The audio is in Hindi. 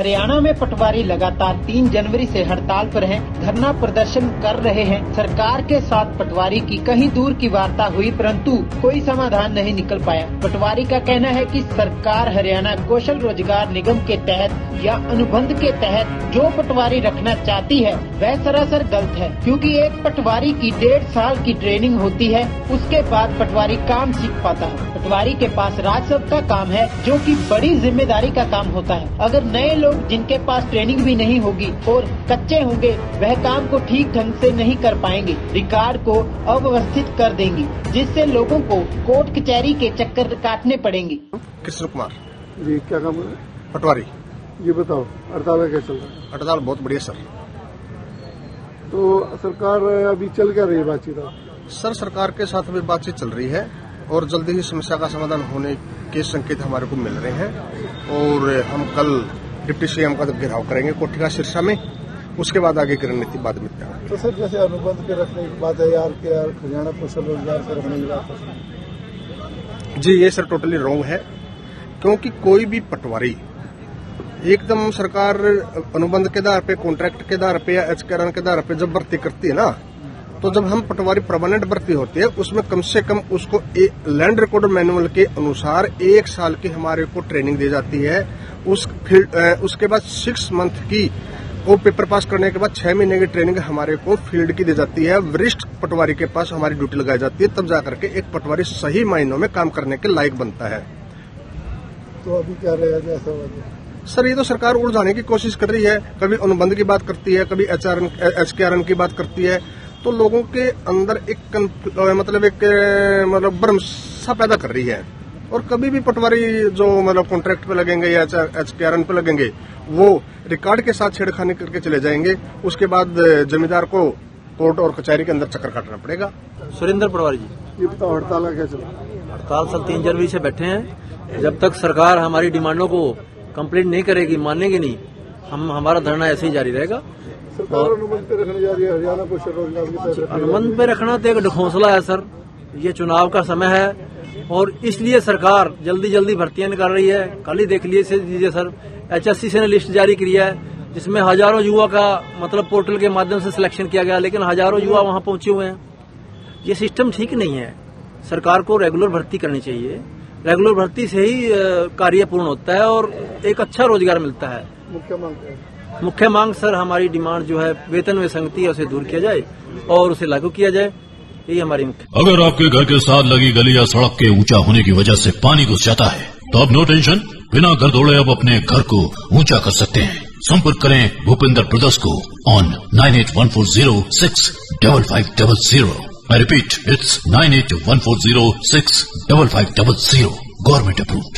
हरियाणा में पटवारी लगातार 3 जनवरी से हड़ताल पर हैं, धरना प्रदर्शन कर रहे हैं। सरकार के साथ पटवारी की कहीं दूर की वार्ता हुई, परंतु कोई समाधान नहीं निकल पाया। पटवारी का कहना है कि सरकार हरियाणा कौशल रोजगार निगम के तहत या अनुबंध के तहत जो पटवारी रखना चाहती है वह सरासर गलत है, क्योंकि एक पटवारी की 1.5 साल की ट्रेनिंग होती है, उसके बाद पटवारी काम सीख पाता है। पटवारी के पास राजस्व का काम है, जो कि बड़ी जिम्मेदारी का काम होता है। अगर नए लोग जिनके पास ट्रेनिंग भी नहीं होगी और कच्चे होंगे, वह काम को ठीक ढंग से नहीं कर पाएंगे, रिकॉर्ड को अव्यवस्थित कर देंगे, जिससे लोगों को कोर्ट कचहरी के चक्कर काटने पड़ेंगे। कृष्ण कुमार जी, क्या काम है? पटवारी। ये बताओ, हड़ताल क्या चल रहा है? हड़ताल बहुत बढ़िया सर। तो सरकार अभी चल क्या रही है बातचीत? सर, सरकार के साथ अभी बातचीत चल रही है और जल्दी ही समस्या का समाधान होने के संकेत हमारे को मिल रहे हैं और हम कल डिप्टी सीएम का घेराव करेंगे कोठिका सिरसा में। उसके बाद आगे की रणनीति बाद में तय होगी। तो सर, जैसे अनुबंध के रखने की बात है यार, क्या हरियाणा कौशल रोजगार से रखने की बात है? जी, ये सर टोटली रॉन्ग है, क्योंकि कोई भी पटवारी एकदम सरकार अनुबंध के आधार पे, कॉन्ट्रैक्ट के आधार पे या एचकेआरएन के आधार पे जब भर्ती करती है ना, तो जब हम पटवारी परमानेंट भर्ती होती है उसमें कम से कम उसको लैंड रिकॉर्ड मैनुअल के अनुसार 1 साल की हमारे को ट्रेनिंग दी जाती है। उसके बाद 6 मंथ की वो पेपर पास करने के बाद 6 महीने की ट्रेनिंग हमारे को फील्ड की दी जाती है। वरिष्ठ पटवारी के पास हमारी ड्यूटी लगाई जाती है, तब जाकर के एक पटवारी सही मायनों में काम करने के लायक बनता है। तो अभी क्या रहेगा ऐसा? सर, ये तो सरकार उलझाने की कोशिश कर रही है, कभी अनुबंध की बात करती है, कभी एचकेआरएन की बात करती है, तो लोगों के अंदर एक भ्रम सा पैदा कर रही है। और कभी भी पटवारी जो कॉन्ट्रैक्ट पे लगेंगे या एचकेआरएन पे लगेंगे, वो रिकॉर्ड के साथ छेड़खानी करके चले जाएंगे। उसके बाद जमींदार को कोर्ट और कचहरी के अंदर चक्कर काटना पड़ेगा। सुरेंद्र पटवारी जी, ये बताओ, हड़ताल का क्या चला? हड़ताल सर 3 जनवरी से बैठे हैं। जब तक सरकार हमारी डिमांडों को कंप्लीट नहीं करेगी, मानेगी नहीं, हमारा धरना ऐसे ही जारी रहेगा। सरकार अनुबंध पे रखने जा रही है हरियाणा कौशल रोजगार की तरफ। अनुबंध पे रखना तो एक ढकोसला है सर। ये चुनाव का समय है और इसलिए सरकार जल्दी जल्दी भर्तियां निकाल रही है। कल ही देख लीजिए सर, HSCC ने लिस्ट जारी की है जिसमें हजारों युवा का पोर्टल के माध्यम से सिलेक्शन किया गया, लेकिन हजारों युवा वहां पहुंचे हुए हैं। ये सिस्टम ठीक नहीं है। सरकार को रेगुलर भर्ती करनी चाहिए। रेगुलर भर्ती से ही कार्य पूर्ण होता है और एक अच्छा रोजगार मिलता है। मुख्य मांग सर, हमारी डिमांड जो है वेतन विसंगति है, उसे दूर किया जाए और उसे लागू किया जाए, यही हमारी मुख्य। अगर आपके घर के साथ लगी गली या सड़क के ऊंचा होने की वजह से पानी घुस जाता है, तो अब नो टेंशन, बिना घर दौड़े अब अपने घर को ऊंचा कर सकते हैं। संपर्क करें भूपेंद्र ब्रदर्स को on 9814065500। I repeat, it's 9814065500. Government approved.